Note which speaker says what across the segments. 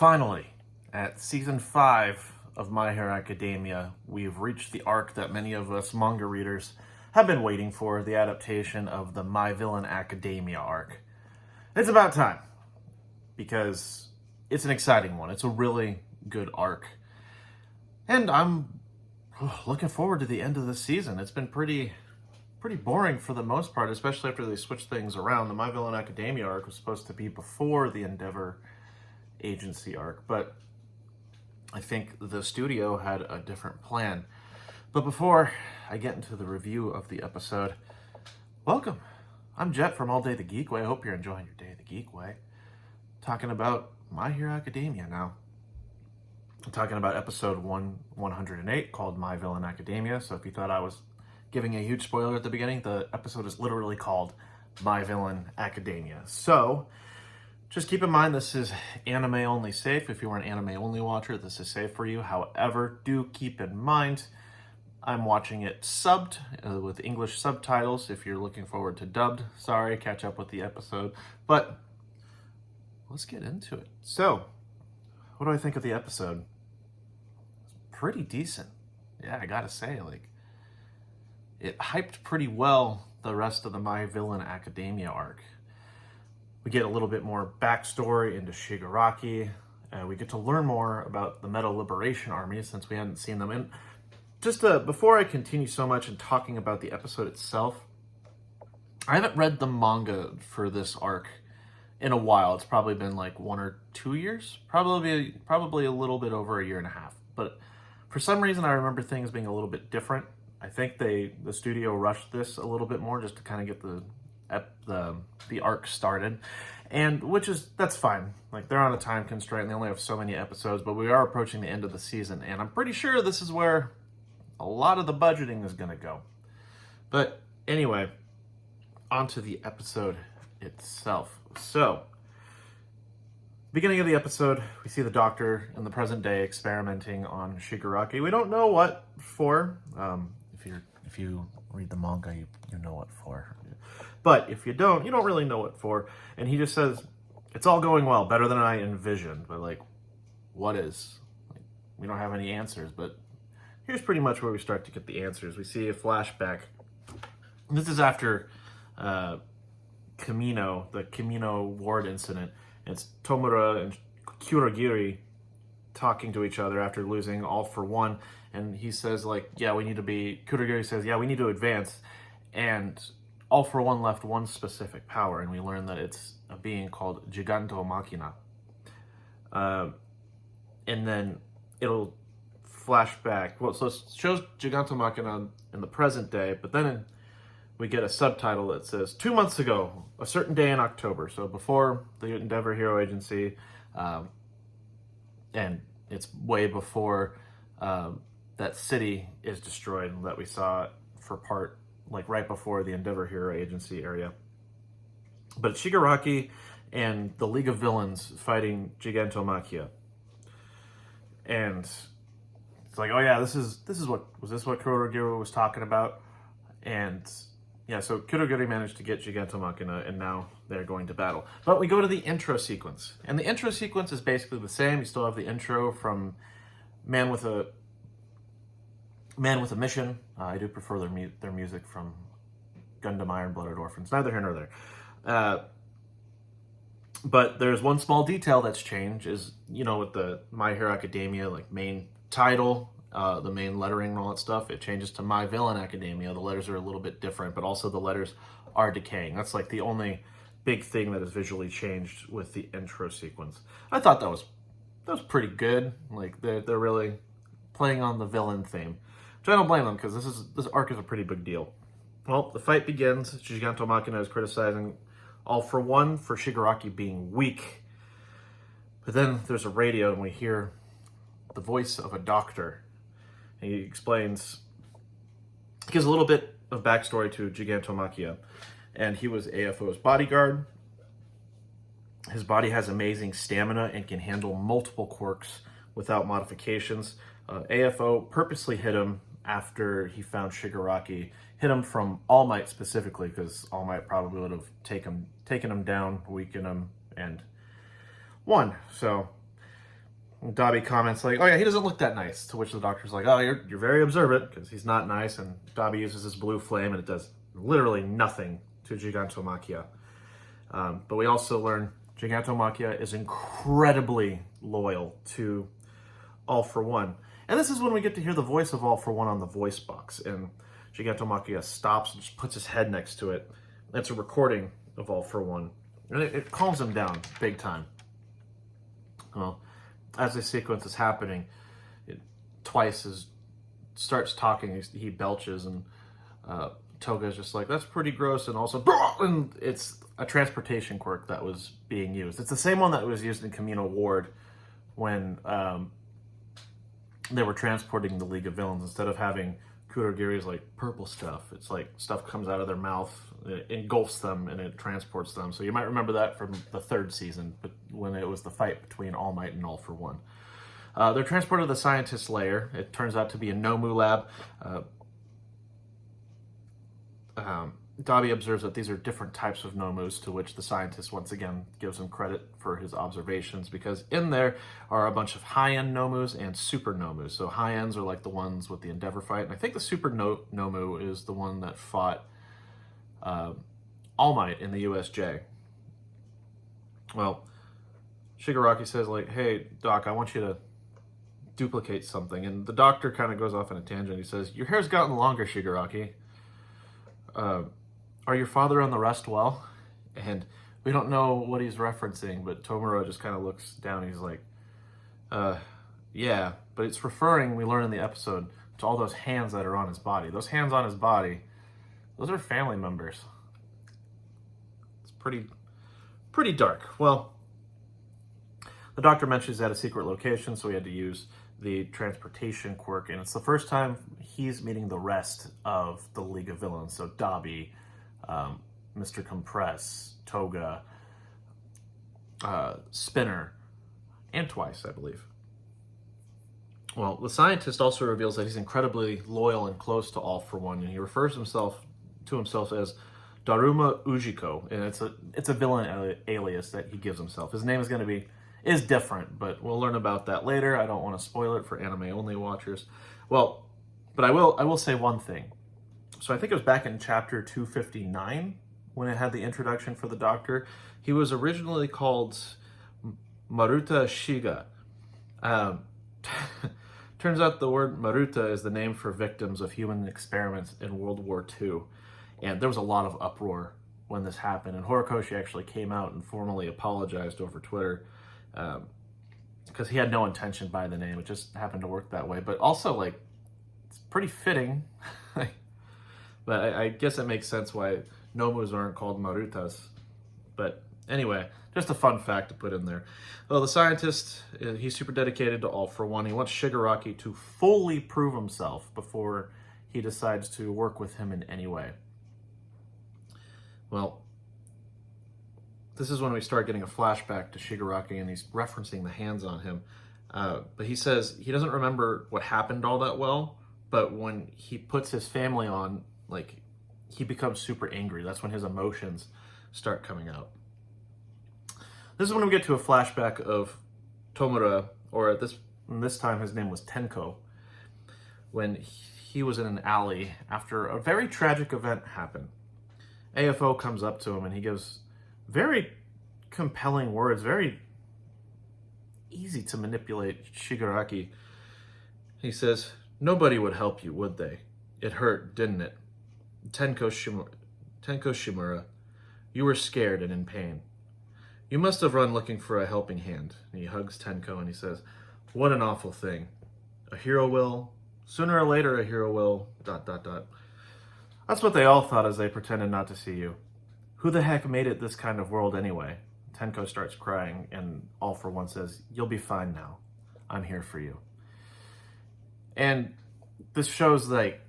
Speaker 1: Finally, at season 5 of My Hero Academia, we've reached the arc that many of us manga readers have been waiting for, the adaptation of the My Villain Academia arc. It's about time, because it's an exciting one. It's a really good arc. And I'm looking forward to the end of the season. It's been pretty boring for the most part, especially after they switched things around. The My Villain Academia arc was supposed to be before the Endeavor Agency arc, but I think the studio had a different plan. But before I get into the review of the episode, welcome. I'm Jet from All Day the Geek Way. I hope you're enjoying your day the Geek Way. Talking about My Hero Academia now. I'm talking about episode 108 called My Villain Academia. So if you thought I was giving a huge spoiler at the beginning, the episode is literally called My Villain Academia. So just keep in mind, this is anime only safe. If you are an anime only watcher, this is safe for you. However, do keep in mind, I'm watching it subbed with English subtitles. If you're looking forward to dubbed, sorry, catch up with the episode. But let's get into it. So, what do I think of the episode? It's pretty decent. Yeah, I gotta say, it hyped pretty well the rest of the My Villain Academia arc. We get a little bit more backstory into Shigaraki. We get to learn more about the Metal Liberation Army since we hadn't seen them. And just before I continue so much in talking about the episode itself, I haven't read the manga for this arc in a while. It's probably been like 1 or 2 years, probably a little bit over a year and a half. But for some reason, I remember things being a little bit different. I think the studio rushed this a little bit more just to kind of get the arc started, and that's fine. Like, they're on a time constraint and they only have so many episodes, but we are approaching the end of the season, and I'm pretty sure this is where a lot of the budgeting is going to go. But anyway, onto the episode itself. So, beginning of the episode, we see the doctor in the present day experimenting on Shigaraki. We don't know what for. If you read the manga, you know what for. But if you don't really know what for. And he just says, it's all going well, better than I envisioned. But what is? We don't have any answers, but here's pretty much where we start to get the answers. We see a flashback. This is after Kamino, the Kamino Ward incident. It's Tomura and Kurogiri talking to each other after losing All for One. And he says, Kurogiri says, we need to advance. And All for One left one specific power, and we learn that it's a being called Giganto Machina. And then it'll flash back. Well, so it shows Giganto Machina in the present day, but then we get a subtitle that says, 2 months ago, a certain day in October. So before the Endeavor Hero Agency, and it's way before that city is destroyed that we saw for part, right before the Endeavor Hero Agency area. But Shigaraki and the League of Villains fighting Giganto Machina. And it's like, oh yeah, this is what Kurogiri was talking about? And yeah, so Kurogiri managed to get Giganto Machina, and now they're going to battle. But we go to the intro sequence. And the intro sequence is basically the same. You still have the intro from Man with a Mission. I do prefer their music from Gundam Iron Blooded Orphans. Neither here nor there. But there's one small detail that's changed is, with the My Hero Academia, main title, the main lettering and all that stuff, it changes to My Villain Academia. The letters are a little bit different, but also the letters are decaying. That's the only big thing that is visually changed with the intro sequence. I thought that was pretty good. They're really playing on the villain theme. Which I don't blame them, because this arc is a pretty big deal. Well, the fight begins. Giganto Machina is criticizing All for One for Shigaraki being weak. But then there's a radio, and we hear the voice of a doctor. And he explains, he gives a little bit of backstory to Giganto Machina. And he was AFO's bodyguard. His body has amazing stamina and can handle multiple quirks without modifications. AFO purposely hit him after he found Shigaraki, hit him from All Might specifically, because All Might probably would have taken him down, weakened him, and won. So And Dabi comments like, "Oh yeah, he doesn't look that nice." To which the doctor's like, "Oh, you're very observant because he's not nice." And Dabi uses his blue flame, and it does literally nothing to Gigantomachia. But we also learn Gigantomachia is incredibly loyal to All For One. And this is when we get to hear the voice of All For One on the voice box. And Gigantomachia stops and just puts his head next to it. It's a recording of All For One. And it calms him down big time. Well, as this sequence is happening, Twice starts talking, he belches, and Toga's just like, "That's pretty gross," and also, and it's a transportation quirk that was being used. It's the same one that was used in Communal Ward when they were transporting the League of Villains. Instead of having Kurogiri's like purple stuff, it's like stuff comes out of their mouth, it engulfs them, and it transports them. So you might remember that from the 3rd season, but when it was the fight between All Might and All For One. They're transported to the scientist lair. It turns out to be a Nomu lab. Dabi observes that these are different types of Nomus, to which the scientist once again gives him credit for his observations, because in there are a bunch of high-end Nomus and super Nomus. So high-ends are like the ones with the Endeavor fight, and I think the super Nomu is the one that fought All Might in the USJ. Well, Shigaraki says, like, "Hey, Doc, I want you to duplicate something." And the doctor kind of goes off on a tangent. He says, "Your hair's gotten longer, Shigaraki. Are your father and the rest well?" And we don't know what he's referencing, but Tomura just kind of looks down. He's like, yeah, but it's referring, we learn in the episode, to all those hands that are on his body. Those hands on his body, those are family members. It's pretty dark. Well, the doctor mentions at a secret location, so we had to use the transportation quirk, and it's the first time he's meeting the rest of the League of Villains. So Dabi, Mr. Compress, Toga, Spinner, and Twice, I believe. Well, the scientist also reveals that he's incredibly loyal and close to All For One, and he refers to himself as Daruma Ujiko, and it's a villain alias that he gives himself. His name is different, but we'll learn about that later. I don't want to spoil it for anime-only watchers. Well, but I will say one thing. So I think it was back in chapter 259 when it had the introduction for the Doctor. He was originally called Maruta Shiga. Turns out the word Maruta is the name for victims of human experiments in World War II. And there was a lot of uproar when this happened. And Horikoshi actually came out and formally apologized over Twitter. Because he had no intention by the name. It just happened to work that way. But also, like, it's pretty fitting. But I guess it makes sense why Nomus aren't called Marutas. But anyway, just a fun fact to put in there. Well, the scientist, he's super dedicated to All For One. He wants Shigaraki to fully prove himself before he decides to work with him in any way. Well, this is when we start getting a flashback to Shigaraki, and he's referencing the hands on him. But he says he doesn't remember what happened all that well, but when he puts his family on, like, he becomes super angry. That's when his emotions start coming out. This is when we get to a flashback of Tomura, or at this time his name was Tenko, when he was in an alley after a very tragic event happened. AFO comes up to him and he gives very compelling words, very easy to manipulate Shigaraki. He says, "Nobody would help you, would they? It hurt, didn't it? Tenko Shimura, you were scared and in pain. You must have run looking for a helping hand." And he hugs Tenko and he says, "What an awful thing. A hero will, sooner or later a hero will, ... That's what they all thought as they pretended not to see you. Who the heck made it this kind of world anyway?" Tenko starts crying, and All For One says, "You'll be fine now. I'm here for you." And this shows, like,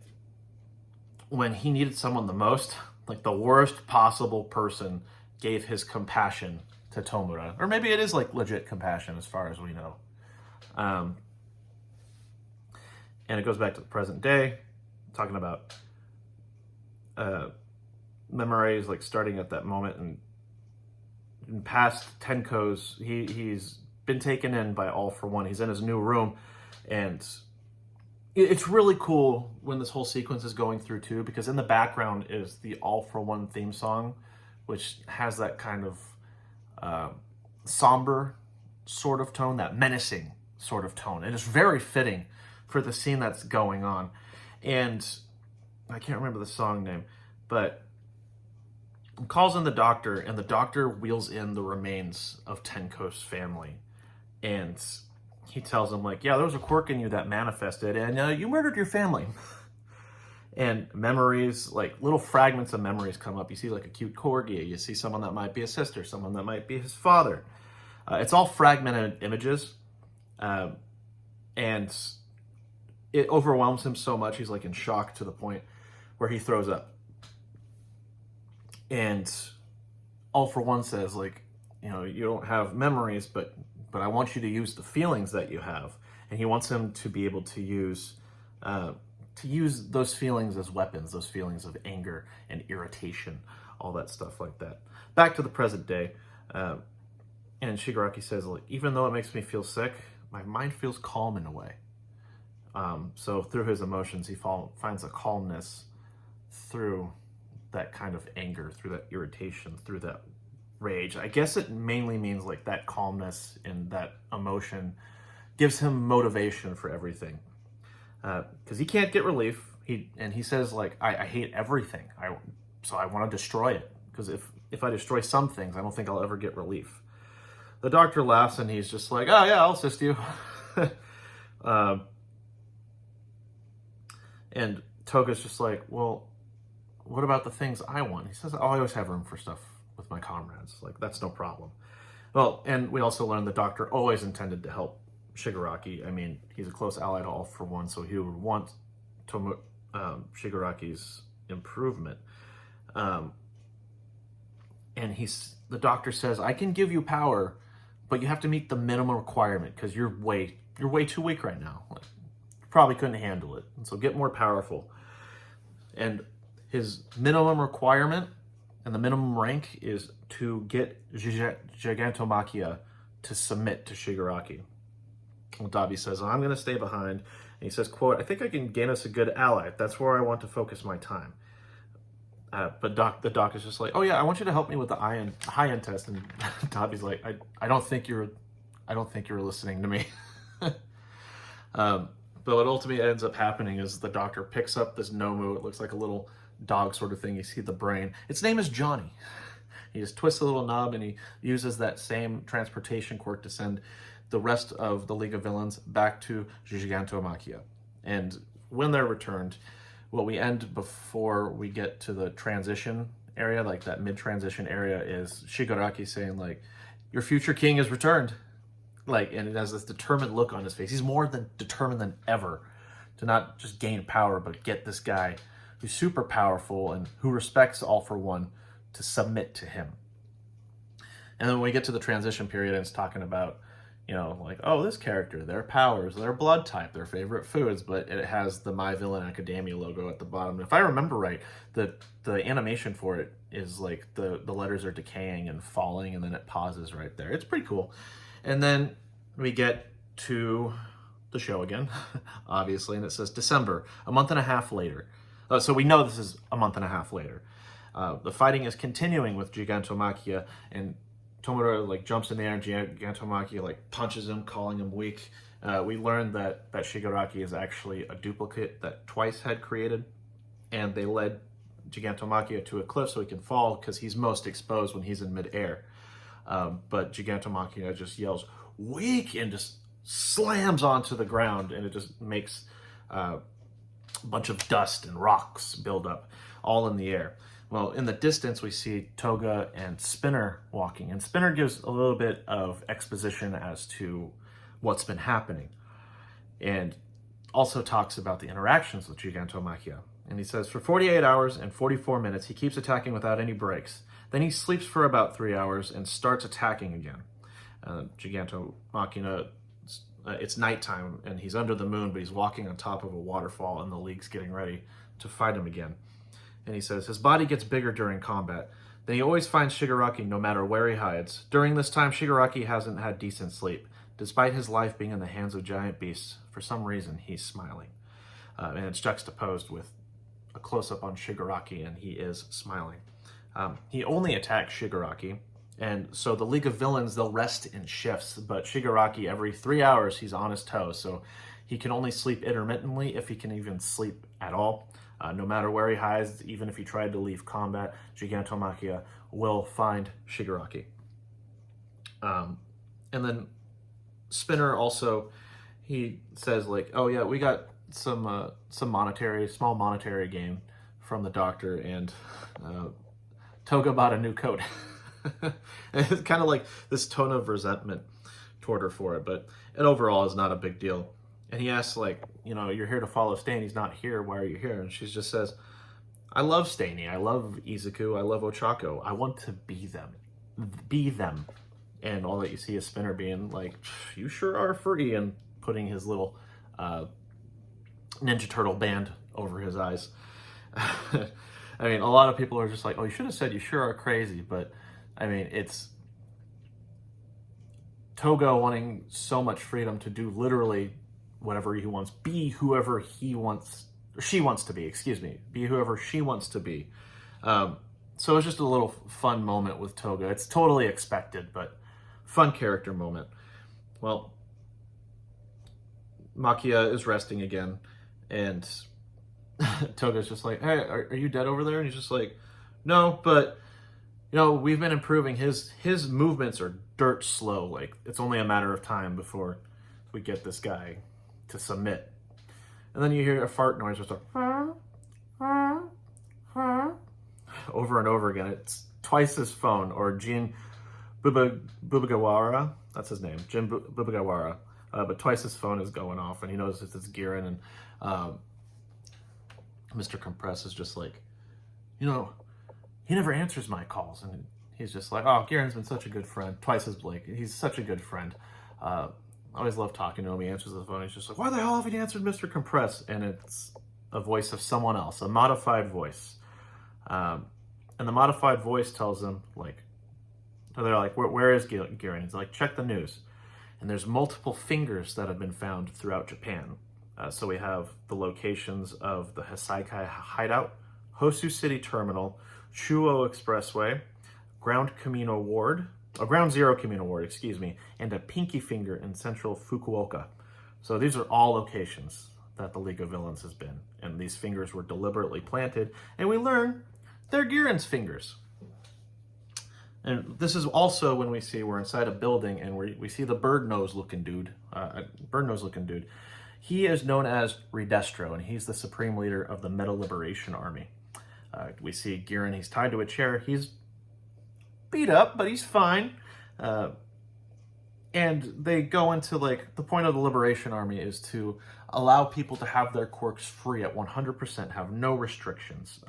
Speaker 1: when he needed someone the most, like the worst possible person gave his compassion to Tomura. Or maybe it is like legit compassion as far as we know. And it goes back to the present day, talking about memories, like starting at that moment, and past Tenko's, he's been taken in by All For One. He's in his new room, and it's really cool when this whole sequence is going through too, because in the background is the All For One theme song, which has that kind of somber sort of tone, that menacing sort of tone. And it's very fitting for the scene that's going on. And I can't remember the song name, but calls in the doctor, and the doctor wheels in the remains of Tenko's family. And he tells him, like, yeah, there was a quirk in you that manifested, and you murdered your family. And memories, like little fragments of memories come up. You see like a cute corgi, you see someone that might be a sister, someone that might be his father. It's all fragmented images. And it overwhelms him so much, he's like in shock to the point where he throws up. And All For One says, like, you don't have memories, but I want you to use the feelings that you have. And he wants him to be able to use those feelings as weapons, those feelings of anger and irritation, all that stuff like that. Back to the present day, and Shigaraki says, like, even though it makes me feel sick, my mind feels calm in a way. So through his emotions, he finds a calmness through that kind of anger, through that irritation, through that rage. I guess it mainly means like that calmness and that emotion gives him motivation for everything. Because he can't get relief. He says, like, I hate everything. So I want to destroy it. Because if I destroy some things, I don't think I'll ever get relief. The doctor laughs, and he's just like, oh yeah, I'll assist you. And Toga's just like, well, what about the things I want? He says, I always have room for stuff with my comrades. Like, that's no problem. Well, and we also learned the doctor always intended to help Shigaraki. I mean, he's a close ally to All For One, so he would want Shigaraki's improvement. And the doctor says, I can give you power, but you have to meet the minimum requirement because you're way too weak right now. Like, you probably couldn't handle it. And so get more powerful. And his minimum requirement and the minimum rank is to get Gigantomachia to submit to Shigaraki. Well, Dabi says, I'm going to stay behind. And he says, quote, I think I can gain us a good ally. That's where I want to focus my time. But the doc is just like, oh yeah, I want you to help me with the high-end test. And Dabi's like, I don't think you're listening to me. But what ultimately ends up happening is the doctor picks up this Nomu. It looks like a little dog sort of thing. You see the brain. Its name is Johnny. He just twists a little knob, and he uses that same transportation quirk to send the rest of the League of Villains back to Gigantomachia. And when they're returned, what we end before we get to the transition area, like that mid-transition area, is Shigaraki saying, like, your future king has returned. Like, and it has this determined look on his face. He's more determined than ever to not just gain power, but get this guy who's super powerful and who respects All For One to submit to him. And then when we get to the transition period, and it's talking about, like, oh, this character, their powers, their blood type, their favorite foods, but it has the My Villain Academia logo at the bottom. If I remember right, the animation for it is like the letters are decaying and falling, and then it pauses right there. It's pretty cool. And then we get to the show again, obviously, and it says December, a month and a half later. So we know this is a month and a half later. The fighting is continuing with Gigantomachia, and Tomura, like, jumps in the air, and Gigantomachia, like, punches him, calling him weak. We learned that Shigaraki is actually a duplicate that Twice had created, and they led Gigantomachia to a cliff so he can fall because he's most exposed when he's in midair. But Gigantomachia just yells, weak, and just slams onto the ground, and it just makes a bunch of dust and rocks build up all in the air. Well, in the distance, we see Toga and Spinner walking, and Spinner gives a little bit of exposition as to what's been happening, and also talks about the interactions with Gigantomachia. And he says, for 48 hours and 44 minutes, he keeps attacking without any breaks. Then he sleeps for about 3 hours and starts attacking again. Gigantomachia, it's nighttime, and he's under the moon, but he's walking on top of a waterfall, and the League's getting ready to fight him again. And he says, his body gets bigger during combat. Then he always finds Shigaraki no matter where he hides. During this time, Shigaraki hasn't had decent sleep. Despite his life being in the hands of giant beasts, for some reason he's smiling. And it's juxtaposed with a close-up on Shigaraki, and he is smiling. He only attacks Shigaraki, and so the League of Villains, they'll rest in shifts, but Shigaraki, every 3 hours, he's on his toes, so he can only sleep intermittently, if he can even sleep at all. No matter where he hides, even if he tried to leave combat, Gigantomachia will find Shigaraki. And then Spinner also, he says like, oh yeah, we got some small monetary gain from the doctor, and Toga bought a new coat. It's kind of like this tone of resentment toward her for it, but it overall is not a big deal. And he asks, like, you know, you're here to follow Stain. He's not here. Why are you here? And she just says, I love Stainy. I love Izuku. I love Ochako. I want to be them. Be them. And all that you see is Spinner being like, you sure are free, and putting his little Ninja Turtle band over his eyes. I mean, a lot of people are just like, oh, you should have said you sure are crazy. But, I mean, it's Toga wanting so much freedom to do literally whatever he wants, be whoever he wants, or she wants to be, excuse me, be whoever she wants to be. So it's just a little fun moment with Toga. It's totally expected, but fun character moment. Well, Makia is resting again, and Toga's just like, hey, are you dead over there? And he's just like, no, but, you know, we've been improving. His movements are dirt slow. Like, it's only a matter of time before we get this guy to submit. And then you hear a fart noise, just a over and over again. It's Twice's phone, or Jin Bubagawara. That's his name, Jin Bubagawara. But Twice's phone is going off, and he knows it's Giran, and Mr. Compress is just like, you know, he never answers my calls, and he's just like, oh, Giran's been such a good friend. Twice is Blake. He's such a good friend. I always love talking to him. He answers the phone. He's just like, why the hell haven't you answered Mr. Compress? And it's a voice of someone else, a modified voice. And the modified voice tells him, like, they're like, where is Giran? He's like, check the news. And there's multiple fingers that have been found throughout Japan. So we have the locations of the Hisaikai Hideout, Hosu City Terminal, Chuo Expressway, Ground Zero Camino Ward, excuse me, and a pinky finger in central Fukuoka. So these are all locations that the League of Villains has been, and these fingers were deliberately planted, and we learn they're Giran's fingers. And this is also when we're inside a building, and we see the bird nose looking dude. He is known as Redestro, and he's the supreme leader of the Meta Liberation Army. We see Giran, he's tied to a chair. He's beat up, but he's fine. And they go into, like, the point of the Liberation Army is to allow people to have their quirks free at 100%, have no restrictions.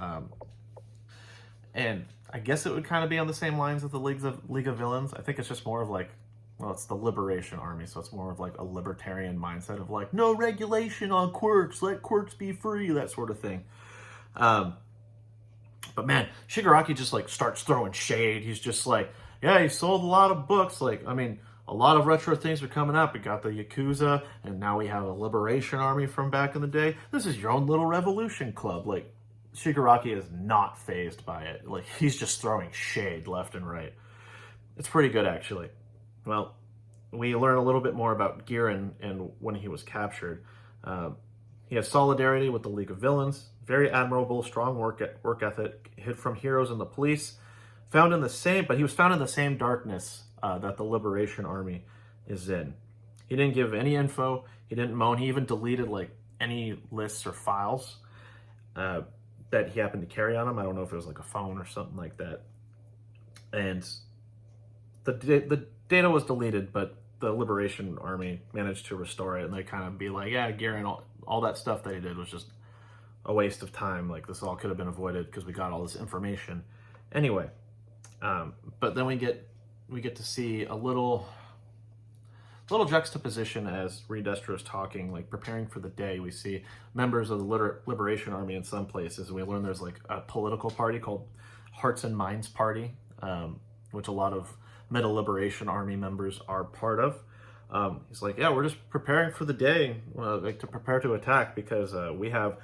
Speaker 1: And I guess it would kind of be on the same lines as the League of Villains. I think it's just more of like, well, it's the Liberation Army, so it's more of like a libertarian mindset of like, no regulation on quirks, let quirks be free, that sort of thing. But man, Shigaraki just like starts throwing shade. He's just like, yeah, he sold a lot of books. Like, I mean, a lot of retro things are coming up. We got the Yakuza, and now we have a Liberation Army from back in the day. This is your own little revolution club. Like, Shigaraki is not fazed by it. Like, he's just throwing shade left and right. It's pretty good, actually. Well, we learn a little bit more about Giran and when he was captured. He has solidarity with the League of Villains, very admirable, strong work ethic, hid from heroes and the police, but he was found in the same darkness that the Liberation Army is in. He didn't give any info. He didn't moan. He even deleted like any lists or files that he happened to carry on him. I don't know if it was like a phone or something like that. And the data was deleted, but the Liberation Army managed to restore it, and they kind of be like, yeah, Giran, all that stuff that he did was just a waste of time. Like, this all could have been avoided because we got all this information. Anyway, but then we get to see a little juxtaposition as Redestro's talking, like preparing for the day. We see members of the Liberation Army in some places, and we learn there's like a political party called Hearts and Minds Party, which a lot of Meta Liberation Army members are part of. He's like, yeah, we're just preparing for the day, like to prepare to attack because we have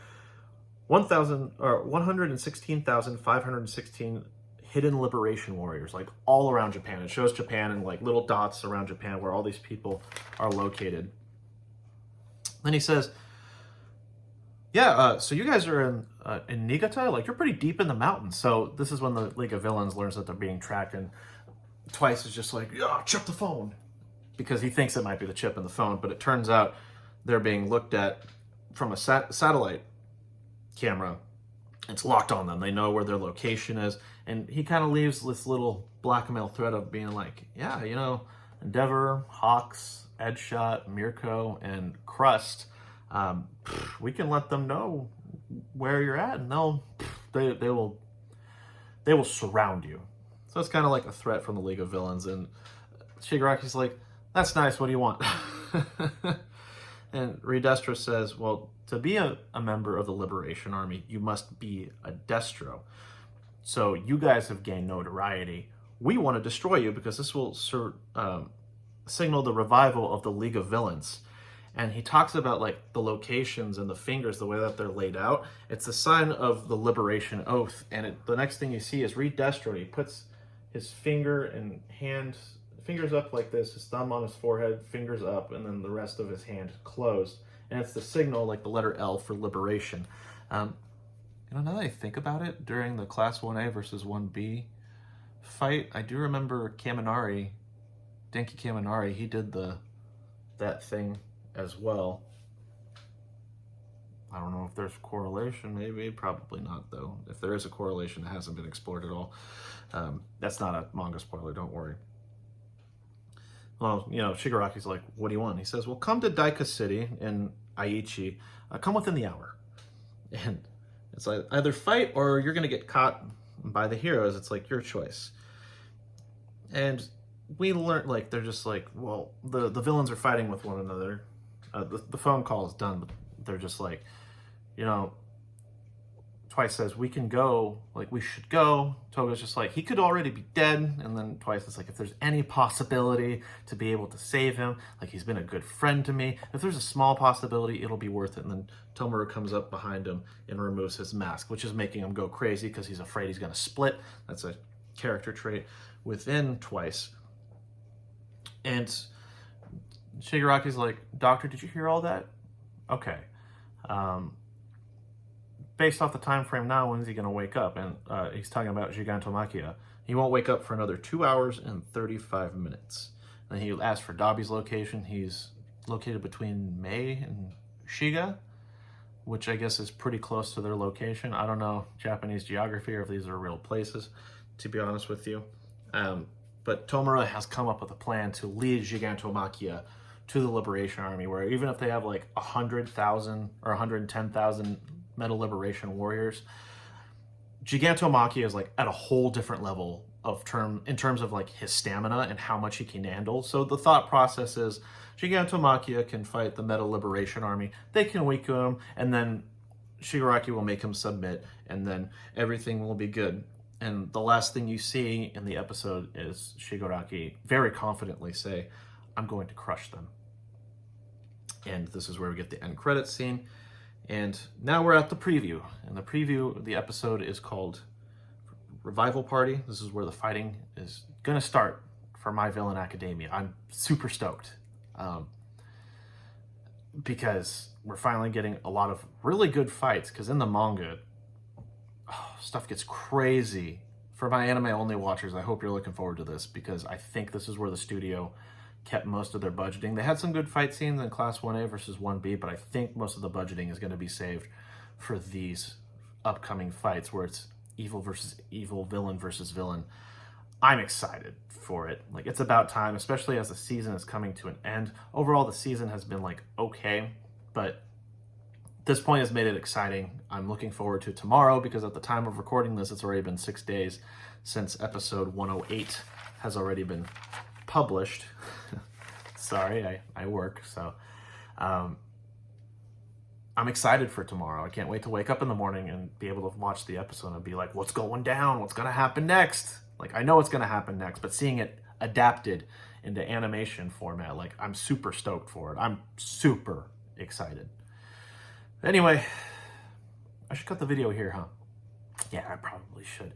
Speaker 1: 116,516 hidden liberation warriors, like all around Japan. It shows Japan in like little dots around Japan where all these people are located. Then he says, yeah, so you guys are in Niigata? Like, you're pretty deep in the mountains. So this is when the League of Villains learns that they're being tracked, and Twice is just like, yeah, check the phone. Because he thinks it might be the chip in the phone, but it turns out they're being looked at from a satellite camera. It's locked on them. They know where their location is. And he kind of leaves this little blackmail thread of being like, yeah, you know, Endeavor, Hawks, Edgeshot, Mirko, and Crust, we can let them know where you're at, and they will surround you. So it's kind of like a threat from the League of Villains. And Shigaraki's like, that's nice, what do you want? And Redestra says, well, to be a member of the Liberation Army, you must be a Destro. So you guys have gained notoriety. We want to destroy you because this will signal the revival of the League of Villains. And he talks about like the locations and the fingers, the way that they're laid out. It's a sign of the Liberation Oath. And the next thing you see is Redestra. He puts his finger and fingers up like this, his thumb on his forehead, fingers up, and then the rest of his hand closed. And it's the signal, like the letter L, for liberation. Now that I think about it, during the Class 1A versus 1B fight, I do remember Kaminari, Denki Kaminari, he did that thing as well. I don't know if there's correlation, maybe, probably not, though. If there is a correlation, it hasn't been explored at all. That's not a manga spoiler, don't worry. Well, you know, Shigaraki's like, what do you want? He says, well, come to Daika City in Aichi. Come within the hour. And it's like, either fight or you're going to get caught by the heroes. It's like your choice. And we learned, like, they're just like, well, the villains are fighting with one another. The phone call is done, but they're just like, you know, Twice says, we can go, like, we should go. Toga's just like, he could already be dead. And then Twice is like, if there's any possibility to be able to save him, like, he's been a good friend to me. If there's a small possibility, it'll be worth it. And then Tomura comes up behind him and removes his mask, which is making him go crazy because he's afraid he's going to split. That's a character trait within Twice. And Shigaraki's like, Doctor, did you hear all that? Okay. Based off the time frame now, when's he going to wake up? And he's talking about Gigantomachia. He won't wake up for another 2 hours and 35 minutes. And he asked for Dabi's location. He's located between Mei and Shiga, which I guess is pretty close to their location. I don't know Japanese geography or if these are real places, to be honest with you. But Tomura has come up with a plan to lead Gigantomachia to the Liberation Army, where even if they have like 100,000 or 110,000 Metal Liberation warriors, Gigantomachia is like at a whole different level of in terms of like his stamina and how much he can handle. So the thought process is Gigantomachia can fight the Metal Liberation Army, they can weaken him, and then Shigaraki will make him submit, and then everything will be good. And the last thing you see in the episode is Shigaraki very confidently say, I'm going to crush them. And this is where we get the end credits scene. And now we're at the preview. And the preview, the episode is called Revival Party. This is where the fighting is going to start for My Villain Academia. I'm super stoked. Because we're finally getting a lot of really good fights. Because in the manga, stuff gets crazy. For my anime-only watchers, I hope you're looking forward to this. Because I think this is where the studio kept most of their budgeting. They had some good fight scenes in Class 1A versus 1B, but I think most of the budgeting is going to be saved for these upcoming fights where it's evil versus evil, villain versus villain. I'm excited for it. Like, it's about time, especially as the season is coming to an end. Overall, the season has been like okay, but this point has made it exciting. I'm looking forward to tomorrow because at the time of recording this, it's already been 6 days since episode 108 has already been published. Sorry, I work, so I'm excited for tomorrow. I can't wait to wake up in the morning and be able to watch the episode and be like, what's going down? What's going to happen next? Like, I know what's going to happen next, but seeing it adapted into animation format. Like, I'm super stoked for it. I'm super excited. Anyway, I should cut the video here, huh? Yeah, I probably should.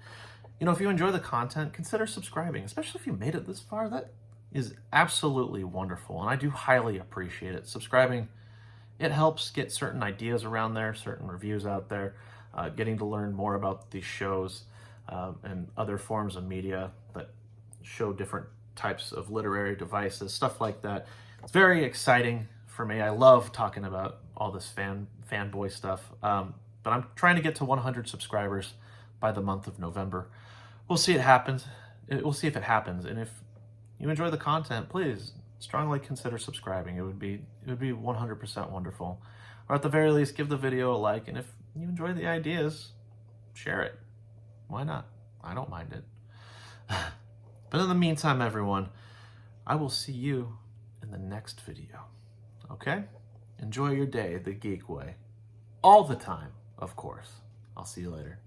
Speaker 1: You know, if you enjoy the content, consider subscribing, especially if you made it this far. That is absolutely wonderful, and I do highly appreciate it. Subscribing, it helps get certain ideas around there, certain reviews out there, getting to learn more about these shows and other forms of media that show different types of literary devices, stuff like that. It's very exciting for me. I love talking about all this fanboy stuff, but I'm trying to get to 100 subscribers by the month of November. We'll see it happens. We'll see if it happens, and if you enjoy the content, please strongly consider subscribing. It would be 100% wonderful. Or at the very least, give the video a like, and if you enjoy the ideas, share it. Why not? I don't mind it. But in the meantime, everyone, I will see you in the next video. Okay? Enjoy your day the geek way. All the time, of course. I'll see you later.